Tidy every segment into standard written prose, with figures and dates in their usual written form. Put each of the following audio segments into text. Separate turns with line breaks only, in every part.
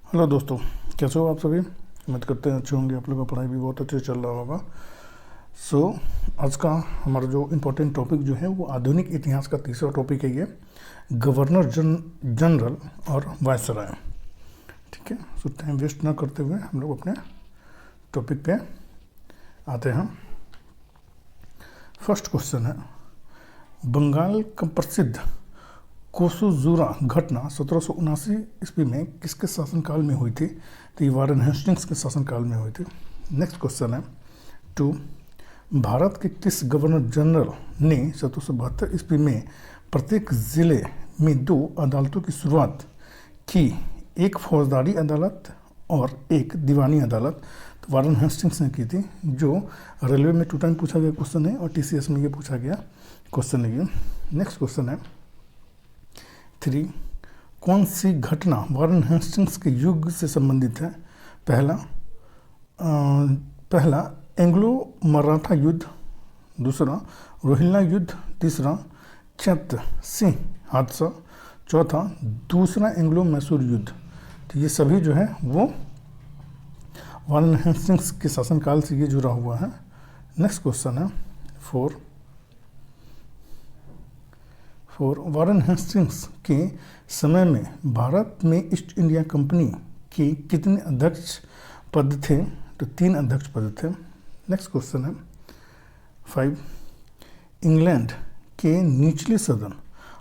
Hello दोस्तों, कैसे हो आप सभी। उम्मीद करते हैं अच्छे होंगे। आप लोगों का पढ़ाई भी बहुत अच्छे चल रहा होगा। आज का हमारा जो इम्पोर्टेंट टॉपिक जो है वो आधुनिक इतिहास का तीसरा टॉपिक है ये गवर्नर जनरल और वायसराय। ठीक है, सो टाइम वेस्ट ना करते हुए हम लोग अपने टॉपिक पे आते हैं। फर्स्ट क्वेश्चन है, बंगाल का प्रसिद्ध कोसुजुरा घटना 1779 ईस्वी में किसके शासनकाल में हुई थी? तो ये वारेन हेस्टिंग्स के शासनकाल में हुई थी। नेक्स्ट क्वेश्चन है 2, भारत के किस गवर्नर जनरल ने 1772 ईस्वी में प्रत्येक जिले में 2 अदालतों की शुरुआत की, एक फौजदारी अदालत और एक दीवानी अदालत? तो वारेन हेस्टिंग्स ने की थी, जो रेलवे में 2 टाइम पूछा गया क्वेश्चन है और TCS में ये पूछा गया क्वेश्चन है ये। नेक्स्ट क्वेश्चन है 3, कौन सी घटना वारेन हेस्टिंग्स के युग से संबंधित है? पहला एंग्लो मराठा युद्ध, दूसरा रोहिल्ला युद्ध, तीसरा चैत्र सिंह हादसा, चौथा दूसरा एंग्लो मैसूर युद्ध। तो ये सभी जो है वो वारेन हेस्टिंग्स के शासनकाल से ये जुड़ा हुआ है। नेक्स्ट क्वेश्चन है 4, वारेन हेस्टिंग्स के समय में भारत में ईस्ट इंडिया कंपनी के कितने अध्यक्ष पद थे? तो 3 अध्यक्ष पद थे। नेक्स्ट क्वेश्चन है 5, इंग्लैंड के निचले सदन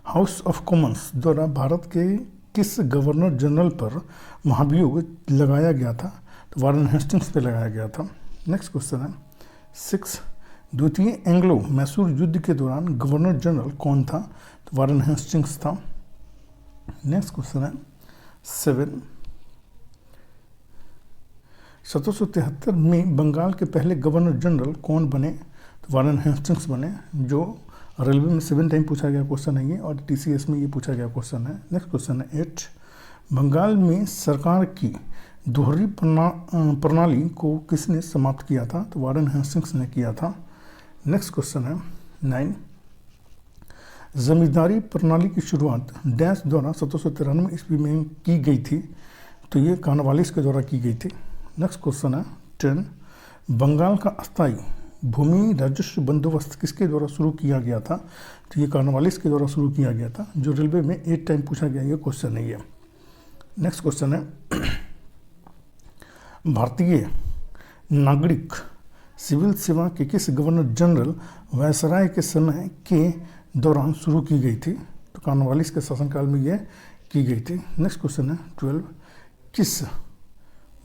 हाउस ऑफ कॉमन्स द्वारा भारत के किस गवर्नर जनरल पर महाभियोग लगाया गया था? तो वारेन हेस्टिंग्स पे लगाया गया था। नेक्स्ट क्वेश्चन है 6, द्वितीय एंग्लो मैसूर युद्ध के दौरान गवर्नर जनरल कौन था? तो वारेन हेस्टिंग्स था। नेक्स्ट क्वेश्चन है 7, 1773 में बंगाल के पहले गवर्नर जनरल कौन बने? तो वारेन हेस्टिंग्स बने, जो रेलवे में 7 टाइम पूछा गया क्वेश्चन है ये और TCS में ये पूछा गया क्वेश्चन है। नेक्स्ट क्वेश्चन है 8, बंगाल में सरकार की दोहरी प्रणाली को किसने समाप्त किया था? तो वारेन हेस्टिंग्स ने किया था। नेक्स्ट क्वेश्चन है 9, जमींदारी प्रणाली की शुरुआत डैश द्वारा 1793 ईस्वी में की गई थी? तो ये कॉर्नवालिस के द्वारा की गई थी। नेक्स्ट क्वेश्चन है 10, बंगाल का अस्थायी भूमि राजस्व बंदोबस्त किसके द्वारा शुरू किया गया था? तो ये कॉर्नवालिस के द्वारा शुरू किया गया था, जो रेलवे में 8 टाइम पूछा गया ये क्वेश्चन है ये। नेक्स्ट क्वेश्चन है भारतीय नागरिक सिविल सेवा के किस गवर्नर जनरल वायसराय के समय के दौरान शुरू की गई थी? तो कॉर्नवालिस के शासनकाल में यह की गई थी। नेक्स्ट क्वेश्चन है 12, किस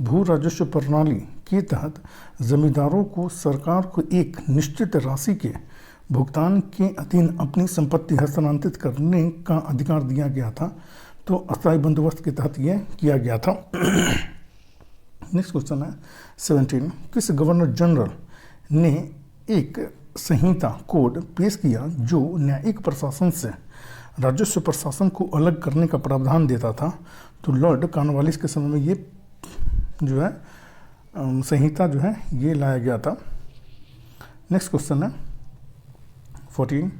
भू राजस्व प्रणाली के तहत जमींदारों को सरकार को एक निश्चित राशि के भुगतान के अधीन अपनी संपत्ति हस्तांतरित करने का अधिकार दिया गया था? तो अस्थायी बंदोबस्त के तहत यह किया गया था। नेक्स्ट क्वेश्चन है 17, किस गवर्नर जनरल ने एक संहिता कोड पेश किया जो न्यायिक प्रशासन से राजस्व प्रशासन को अलग करने का प्रावधान देता था? तो लॉर्ड कॉर्नवालिस के समय में ये जो है संहिता जो है ये लाया गया था। नेक्स्ट क्वेश्चन है 14,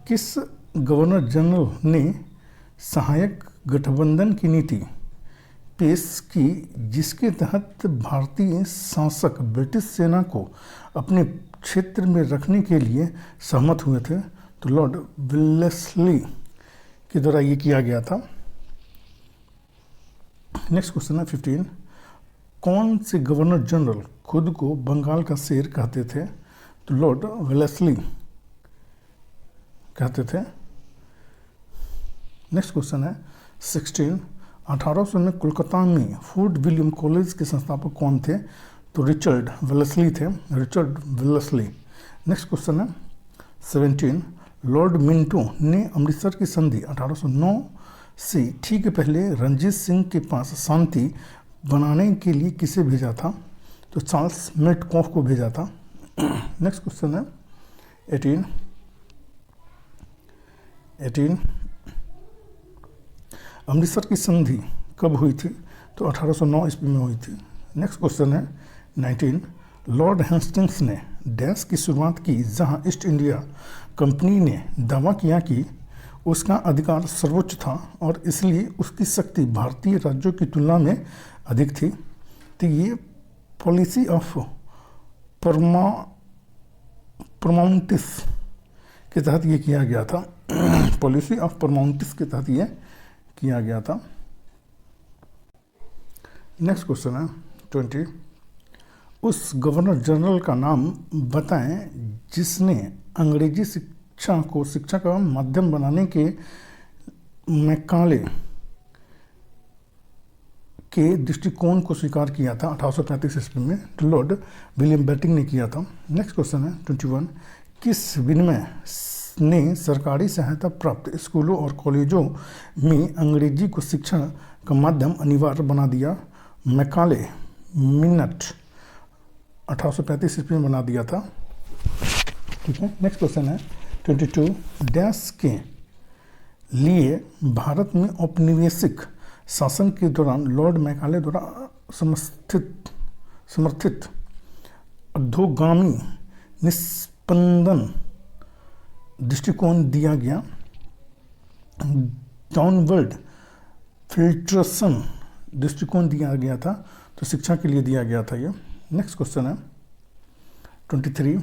किस गवर्नर जनरल ने सहायक गठबंधन की नीति पेश की जिसके तहत भारतीय शासक ब्रिटिश सेना को अपने क्षेत्र में रखने के लिए सहमत हुए थे? तो लॉर्ड विलेस्ली के द्वारा ये किया गया था। नेक्स्ट क्वेश्चन है 15, कौन से गवर्नर जनरल खुद को बंगाल का शेर कहते थे? तो लॉर्ड विलेस्ली कहते थे। नेक्स्ट क्वेश्चन है 16, 1800 में कोलकाता में फोर्ट विलियम कॉलेज के संस्थापक कौन थे? तो रिचर्ड वेलेस्ली थे, रिचर्ड वेलेस्ली। नेक्स्ट क्वेश्चन है 17, लॉर्ड मिंटो ने अमृतसर की संधि 1809 से ठीक पहले रंजीत सिंह के पास शांति बनाने के लिए किसे भेजा था? तो चार्ल्स मेटकॉफ को भेजा था। नेक्स्ट क्वेश्चन है 18, अमृतसर की संधि कब हुई थी? तो 1809 ईस्वी में हुई थी। नेक्स्ट क्वेश्चन है 19, लॉर्ड हेस्टिंग्स ने डैश की शुरुआत की जहां ईस्ट इंडिया कंपनी ने दावा किया कि उसका अधिकार सर्वोच्च था और इसलिए उसकी शक्ति भारतीय राज्यों की तुलना में अधिक थी। तो ये पॉलिसी ऑफ परमाउंटिस के तहत ये किया गया था। पॉलिसी ऑफ परमाउंटिस के तहत ये किया गया था। नेक्स्ट क्वेश्चन है 20। उस गवर्नर जनरल का नाम बताएं जिसने अंग्रेजी शिक्षा को शिक्षा का माध्यम बनाने के मैकाले के दृष्टिकोण को स्वीकार किया था 1835 ईस्वी में। लॉर्ड विलियम बेटिंग ने किया था। नेक्स्ट क्वेश्चन है 21। किस विनिमय ने सरकारी सहायता प्राप्त स्कूलों और कॉलेजों में अंग्रेजी को शिक्षा का माध्यम अनिवार्य बना दिया? मैकाले मिनट 1835 ईस्वी में बना दिया था। ठीक है। नेक्स्ट क्वेश्चन है 22। डैश के लिए भारत में औपनिवेशिक शासन के दौरान लॉर्ड मैकाले द्वारा समर्थित अधोगामी निस्पंदन दृष्टिकोण दिया गया। डाउनवर्ड फिल्ट्रेशन दृष्टिकोण दिया गया था, तो शिक्षा के लिए दिया गया था ये। नेक्स्ट क्वेश्चन है 23।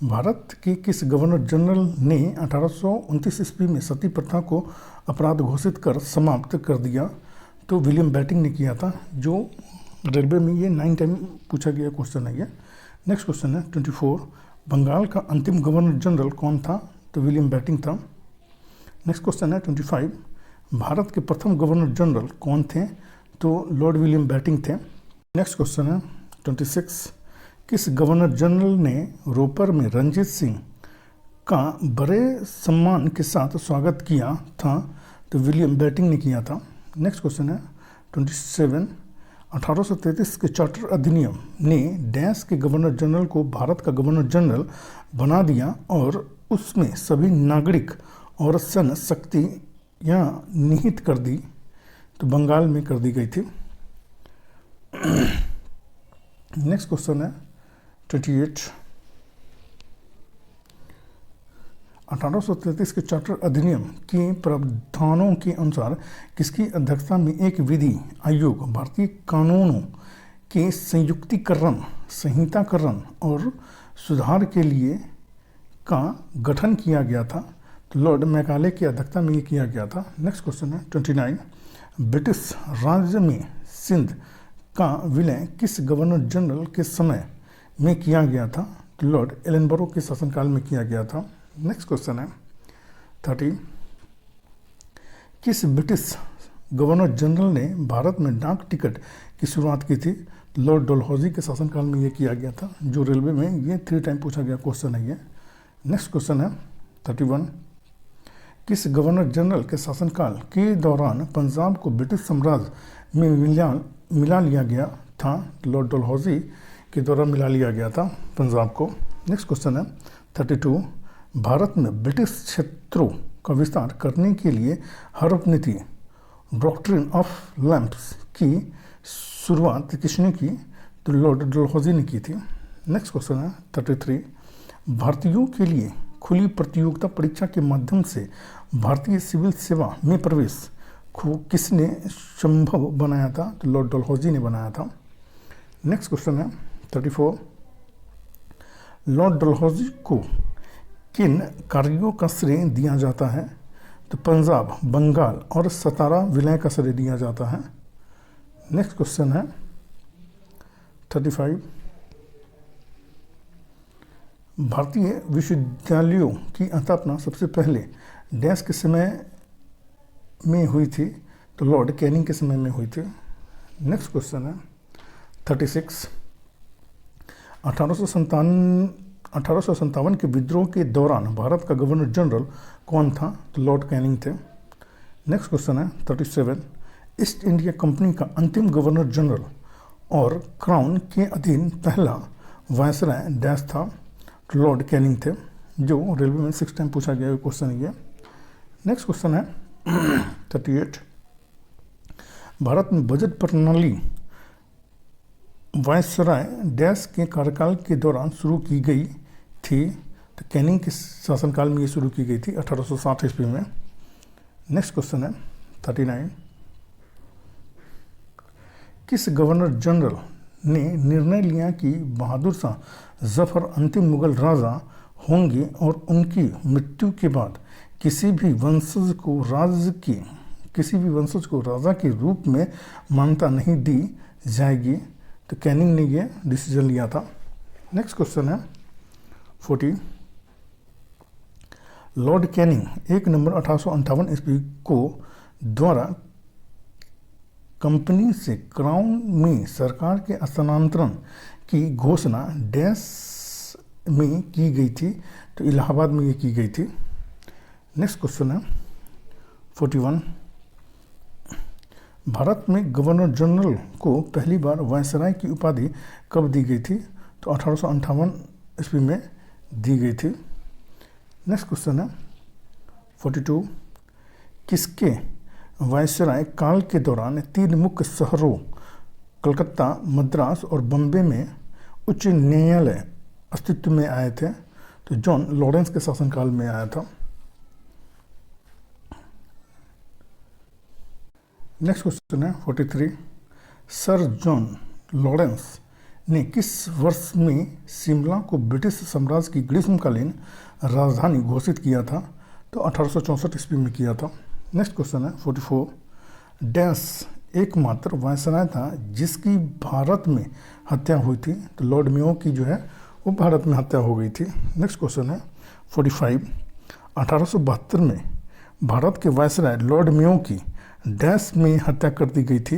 भारत के किस गवर्नर जनरल ने 1829 ईस्वी में सती प्रथा को अपराध घोषित कर समाप्त कर दिया? तो विलियम बेटिंग ने किया था, जो रेलवे में ये 9 टाइम पूछा गया क्वेश्चन है ये। नेक्स्ट क्वेश्चन है 24। बंगाल का अंतिम गवर्नर जनरल कौन था? तो विलियम बेटिंग था। नेक्स्ट क्वेश्चन है 25। भारत के प्रथम गवर्नर जनरल कौन थे? तो लॉर्ड विलियम बेटिंग थे। नेक्स्ट क्वेश्चन है 26। किस गवर्नर जनरल ने रोपर में रंजीत सिंह का बड़े सम्मान के साथ स्वागत किया था? तो विलियम बेटिंग ने किया था। नेक्स्ट क्वेश्चन है 27। 1833 के चार्टर अधिनियम ने डैश के गवर्नर जनरल को भारत का गवर्नर जनरल बना दिया और उसमें सभी नागरिक और सैन्य शक्तियाँ निहित कर दी? तो बंगाल में कर दी गई थी। नेक्स्ट क्वेश्चन है 28। 1833 के चार्टर अधिनियम के प्रावधानों के अनुसार किसकी अध्यक्षता में एक विधि आयोग भारतीय कानूनों के संयुक्तिकरण, संहिताकरण और सुधार के लिए का गठन किया गया था? तो लॉर्ड मैकाले की अध्यक्षता में ये किया गया था। नेक्स्ट क्वेश्चन है 29। ब्रिटिश राज्य में सिंध का विलय किस गवर्नर जनरल के समय में किया गया था? तो लॉर्ड एलनबरो के शासनकाल में किया गया था। नेक्स्ट क्वेश्चन है 30। किस ब्रिटिश गवर्नर जनरल ने भारत में डाक टिकट की शुरुआत की थी? लॉर्ड डलहौजी के शासनकाल में ये किया गया था, जो रेलवे में ये 3 टाइम पूछा गया क्वेश्चन है ये। नेक्स्ट क्वेश्चन है 31। किस गवर्नर जनरल के शासनकाल के दौरान पंजाब को ब्रिटिश साम्राज्य में मिला लिया गया था? लॉर्ड डलहौजी के द्वारा मिला लिया गया था पंजाब को। नेक्स्ट क्वेश्चन है 32। भारत में ब्रिटिश क्षेत्रों का विस्तार करने के लिए हर्ब नीति डॉक्ट्रिन ऑफ लैंप्स की शुरुआत किसने की? तो लॉर्ड डलहौजी ने की थी। नेक्स्ट क्वेश्चन है 33। भारतीयों के लिए खुली प्रतियोगिता परीक्षा के माध्यम से भारतीय सिविल सेवा में प्रवेश को किसने संभव बनाया था? तो लॉर्ड डलहौजी ने बनाया था। नेक्स्ट क्वेश्चन है 34। लॉर्ड डलहौजी को किन कार्यों का श्रेय दिया जाता है? तो पंजाब, बंगाल और सतारा विलय का श्रेय दिया जाता है। नेक्स्ट क्वेश्चन है 35। भारतीय विश्वविद्यालयों की स्थापना सबसे पहले डैश के समय में हुई थी? तो लॉर्ड कैनिंग के समय में हुई थी। नेक्स्ट क्वेश्चन है 36। 1857 के विद्रोह के दौरान भारत का गवर्नर जनरल कौन था? तो लॉर्ड कैनिंग थे। नेक्स्ट क्वेश्चन है 37। ईस्ट इंडिया कंपनी का अंतिम गवर्नर जनरल और क्राउन के अधीन पहला वायसराय डैश था? तो लॉर्ड कैनिंग थे, जो रेलवे में 6 टाइम पूछा गया क्वेश्चन है। नेक्स्ट क्वेश्चन है 38। भारत में बजट प्रणाली वायसराय डैश के कार्यकाल के दौरान शुरू की गई थी? तो कैनिंग के शासनकाल में ये शुरू की गई थी 1860 ईस्वी में। नेक्स्ट क्वेश्चन है 39, किस गवर्नर जनरल ने निर्णय लिया कि बहादुर शाह जफर अंतिम मुगल राजा होंगे और उनकी मृत्यु के बाद किसी भी वंशज को राजा के रूप में मान्यता नहीं दी जाएगी? तो कैनिंग ने यह डिसीजन लिया था। नेक्स्ट क्वेश्चन है 40, लॉर्ड कैनिंग 1 नवंबर 1858 ईस्वी को द्वारा कंपनी से क्राउन में सरकार के स्थानांतरण की घोषणा डैश में की गई थी? तो इलाहाबाद में ये की गई थी। नेक्स्ट क्वेश्चन है 41, भारत में गवर्नर जनरल को पहली बार वायसराय की उपाधि कब दी गई थी? तो 1858 ईस्वी में दी गई थी। नेक्स्ट क्वेश्चन है 42, किसके वायसराय काल के दौरान 3 मुख्य शहरों कलकत्ता, मद्रास और बम्बे में उच्च न्यायालय अस्तित्व में आए थे? तो जॉन लॉरेंस के शासनकाल में आया था। नेक्स्ट क्वेश्चन है 43, सर जॉन लॉरेंस ने किस वर्ष में शिमला को ब्रिटिश साम्राज्य की ग्रीष्मकालीन राजधानी घोषित किया था? तो 1864 ईस्वी में किया था। नेक्स्ट क्वेश्चन है 44, डैश एकमात्र वायसराय था जिसकी भारत में हत्या हुई थी? तो लॉर्ड मेयो की जो है वो भारत में हत्या हो गई थी। नेक्स्ट क्वेश्चन है 45, 1872 में भारत के वायसराय लॉर्ड मेयो की डैश में हत्या कर दी गई थी?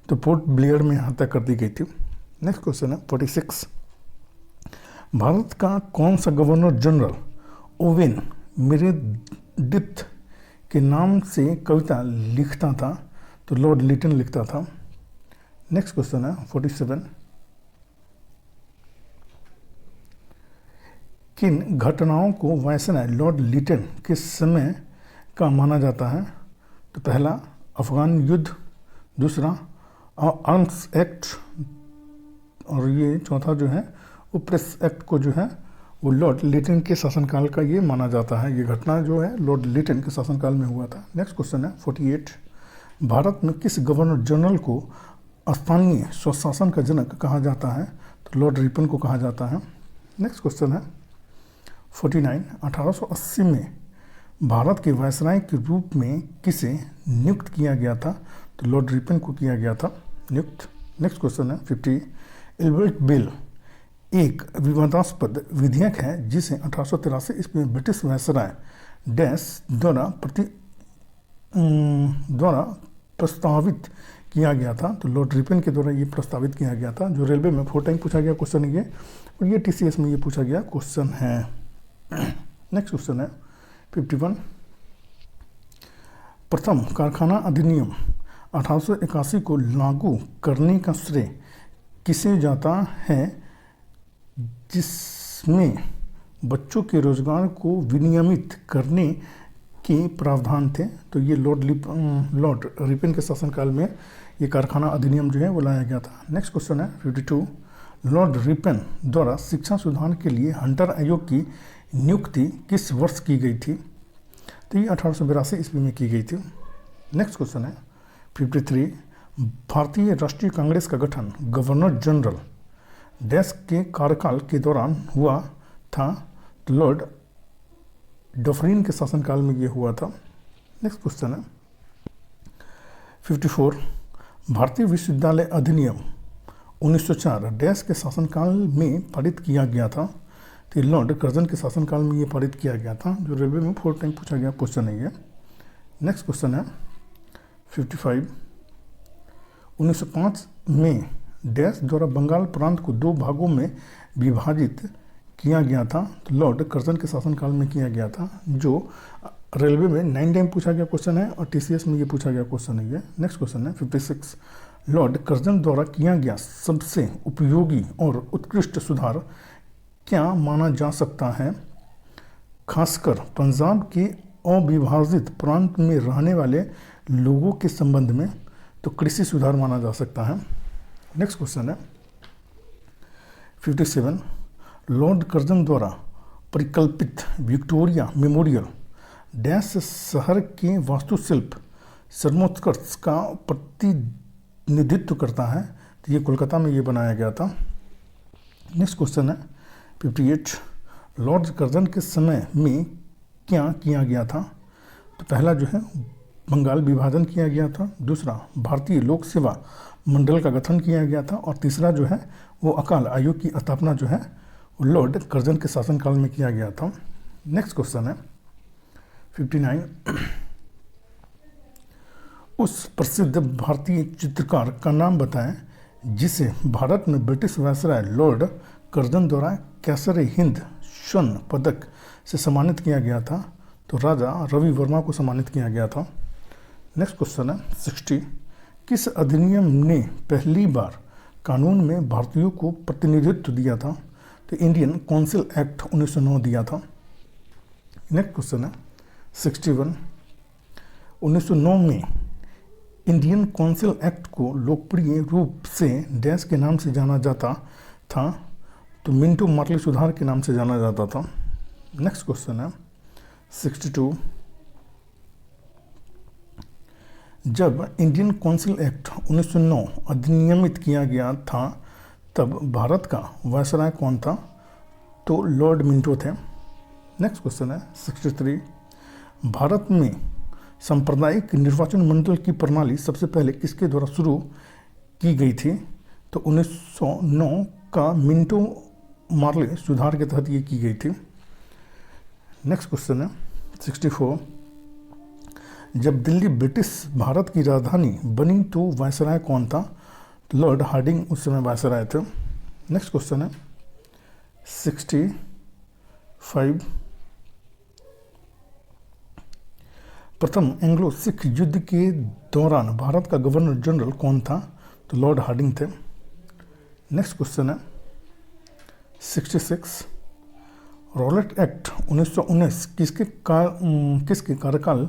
तो पोर्ट ब्लेयर में हत्या कर दी गई थी। नेक्स्ट क्वेश्चन है 46, भारत का कौन सा गवर्नर जनरल ओवेन मेरेडिथ के नाम से कविता लिखता था? तो लॉर्ड लिटन लिखता था। नेक्स्ट क्वेश्चन है 47, किन घटनाओं को वायसराय लॉर्ड लिटन के समय का माना जाता है? तो पहला अफगान युद्ध, दूसरा आर्म्स एक्ट, और ये चौथा जो है वो प्रेस एक्ट को जो है वो लॉर्ड लिटन के शासनकाल का ये माना जाता है। ये घटना जो है लॉर्ड लिटन के शासनकाल में हुआ था। नेक्स्ट क्वेश्चन है 48, भारत में किस गवर्नर जनरल को स्थानीय स्वशासन का जनक कहा जाता है? तो लॉर्ड रिपन को कहा जाता है। नेक्स्ट क्वेश्चन है 49, 1880 में भारत के वायसराय के रूप में किसे नियुक्त किया गया था? तो लॉर्ड रिपन को किया गया था नियुक्त। नेक्स्ट क्वेश्चन है 50, एल्बर्ट बिल एक विवादास्पद विधेयक है जिसे 1883 ईस्वी में ब्रिटिश वायसराय डैश द्वारा प्रस्तावित किया गया था? तो लॉर्ड रिपन के द्वारा ये प्रस्तावित किया गया था, जो रेलवे में 4 टाइम पूछा गया क्वेश्चन है ये, और ये TCS में ये पूछा गया क्वेश्चन है। नेक्स्ट क्वेश्चन है 51, प्रथम कारखाना अधिनियम 1881 को लागू करने का श्रेय किसे जाता है जिसमें बच्चों के रोजगार को विनियमित करने के प्रावधान थे? तो ये लॉर्ड रिपन के शासनकाल में ये कारखाना अधिनियम जो है वो लाया गया था। नेक्स्ट क्वेश्चन है 52, लॉर्ड रिपन द्वारा शिक्षा सुधार के लिए हंटर आयोग की नियुक्ति किस वर्ष की गई थी? तो ये 1882 ईस्वी में की गई थी। नेक्स्ट क्वेश्चन है 53, भारतीय राष्ट्रीय कांग्रेस का गठन गवर्नर जनरल डैश के कार्यकाल के दौरान हुआ था? तो लॉर्ड डफरिन के शासनकाल में ये हुआ था। नेक्स्ट क्वेश्चन है 54, भारतीय विश्वविद्यालय अधिनियम 1904 डैश के शासनकाल में पारित किया गया था? तो लॉर्ड कर्जन के शासनकाल में ये पारित किया गया था, जो रेलवे में 4 टाइम पूछा गया क्वेश्चन है ये। नेक्स्ट क्वेश्चन है 55, 1905 में डैश द्वारा बंगाल प्रांत को 2 भागों में विभाजित किया गया था? तो लॉर्ड कर्जन के शासनकाल में किया गया था, जो रेलवे में 9 टाइम पूछा गया क्वेश्चन है, और TCS में ये पूछा गया क्वेश्चन है ये। नेक्स्ट क्वेश्चन है 56, लॉर्ड कर्जन द्वारा किया गया सबसे उपयोगी और उत्कृष्ट सुधार क्या माना जा सकता है, खासकर पंजाब के अविभाजित प्रांत में रहने वाले लोगों के संबंध में? तो कृषि सुधार माना जा सकता है। नेक्स्ट क्वेश्चन है 57, लॉर्ड कर्जन द्वारा परिकल्पित विक्टोरिया मेमोरियल डैश शहर के वास्तुशिल्प सर्वोत्कर्ष का प्रतिनिधित्व करता है। तो ये कोलकाता में ये बनाया गया था। नेक्स्ट क्वेश्चन है 58, लॉर्ड कर्जन के समय में क्या किया गया था? तो पहला जो है बंगाल विभाजन किया गया था, दूसरा भारतीय लोक सेवा मंडल का गठन किया गया था, और तीसरा जो है वो अकाल आयोग की स्थापना जो है लॉर्ड कर्जन के शासनकाल में किया गया था। नेक्स्ट क्वेश्चन है 59, उस प्रसिद्ध भारतीय चित्रकार का नाम बताएं जिसे भारत में ब्रिटिश वायसराय लॉर्ड कर्जन द्वारा कैसर हिंद स्वर्ण पदक से सम्मानित किया गया था। तो राजा रवि वर्मा को सम्मानित किया गया था। नेक्स्ट क्वेश्चन है 60, किस अधिनियम ने पहली बार कानून में भारतीयों को प्रतिनिधित्व दिया था? तो इंडियन काउंसिल एक्ट 1909 दिया था। नेक्स्ट क्वेश्चन है 61, 1909 में इंडियन काउंसिल एक्ट को लोकप्रिय रूप से डैश के नाम से जाना जाता था? तो मिंटो मार्ली सुधार के नाम से जाना जाता था। नेक्स्ट क्वेश्चन है 62, जब इंडियन काउंसिल एक्ट 1909 अधिनियमित किया गया था तब भारत का वायसराय कौन था? तो लॉर्ड मिंटो थे। नेक्स्ट क्वेश्चन है 63, भारत में सांप्रदायिक निर्वाचन मंडल की प्रणाली सबसे पहले किसके द्वारा शुरू की गई थी? तो 1909 का मिंटो मार्ले सुधार के तहत ये की गई थी। नेक्स्ट क्वेश्चन है 64, जब दिल्ली ब्रिटिश भारत की राजधानी बनी तो वायसराय कौन था? तो लॉर्ड हार्डिंग उस समय वायसराय थे। नेक्स्ट क्वेश्चन है 65, प्रथम एंग्लो सिख युद्ध के दौरान भारत का गवर्नर जनरल कौन था? तो लॉर्ड हार्डिंग थे। नेक्स्ट क्वेश्चन है 66, रॉलेट एक्ट 1919 किसके कार्यकाल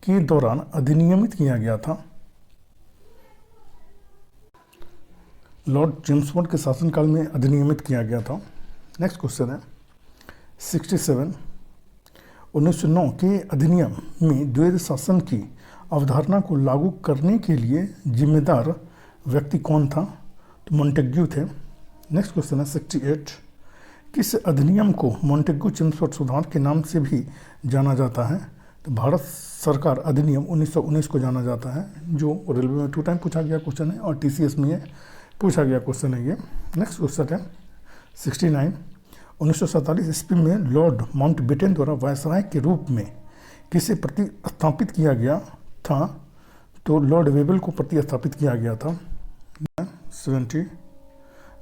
के दौरान अधिनियमित किया गया था? लॉर्ड चेम्सफोर्ड के शासनकाल में अधिनियमित किया गया था। नेक्स्ट क्वेश्चन है 67, 1909 के अधिनियम में द्वैध शासन की अवधारणा को लागू करने के लिए जिम्मेदार व्यक्ति कौन था? तो मॉन्टेग्यू थे। नेक्स्ट क्वेश्चन है 68, किस अधिनियम को मॉन्टेग्यू चेम्सफोर्ड सुधार के नाम से भी जाना जाता है? तो भारत सरकार अधिनियम 1919 को जाना जाता है, जो रेलवे में 2 टाइम पूछा गया क्वेश्चन है और TCS में ये पूछा गया क्वेश्चन है ये। नेक्स्ट क्वेश्चन है 69, 1947 ईस्वी में लॉर्ड माउंटबेटन द्वारा वायसराय के रूप में किसे प्रतिस्थापित किया गया था? तो लॉर्ड वेबल को प्रतिस्थापित किया गया था। 70,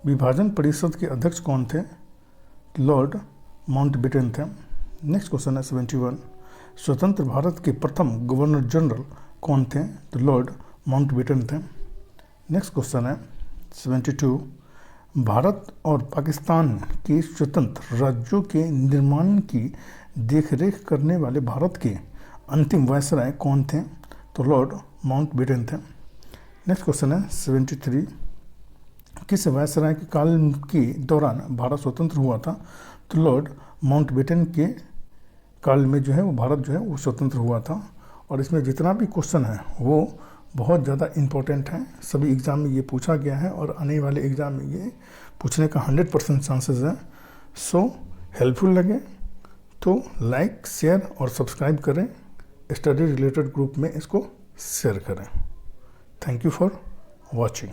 विभाजन परिषद के अध्यक्ष कौन थे? लॉर्ड माउंटबेटन थे। नेक्स्ट क्वेश्चन है 71, स्वतंत्र भारत के प्रथम गवर्नर जनरल कौन थे? तो लॉर्ड माउंटबेटन थे। नेक्स्ट क्वेश्चन है 72, भारत और पाकिस्तान के स्वतंत्र राज्यों के निर्माण की देखरेख करने वाले भारत के अंतिम वायसराय कौन थे? तो लॉर्ड माउंटबेटन थे। नेक्स्ट क्वेश्चन है 73, किस वायसराय के काल के दौरान भारत स्वतंत्र हुआ था? तो लॉर्ड माउंटबेटन के काल में जो है वो भारत जो है वो स्वतंत्र हुआ था। और इसमें जितना भी क्वेश्चन है वो बहुत ज़्यादा इम्पोर्टेंट है, सभी एग्ज़ाम में ये पूछा गया है और आने वाले एग्ज़ाम में ये पूछने का 100% चांसेस है। सो हेल्पफुल लगे तो लाइक, शेयर और सब्सक्राइब करें। स्टडी रिलेटेड ग्रुप में इसको शेयर करें। Thank you for watching.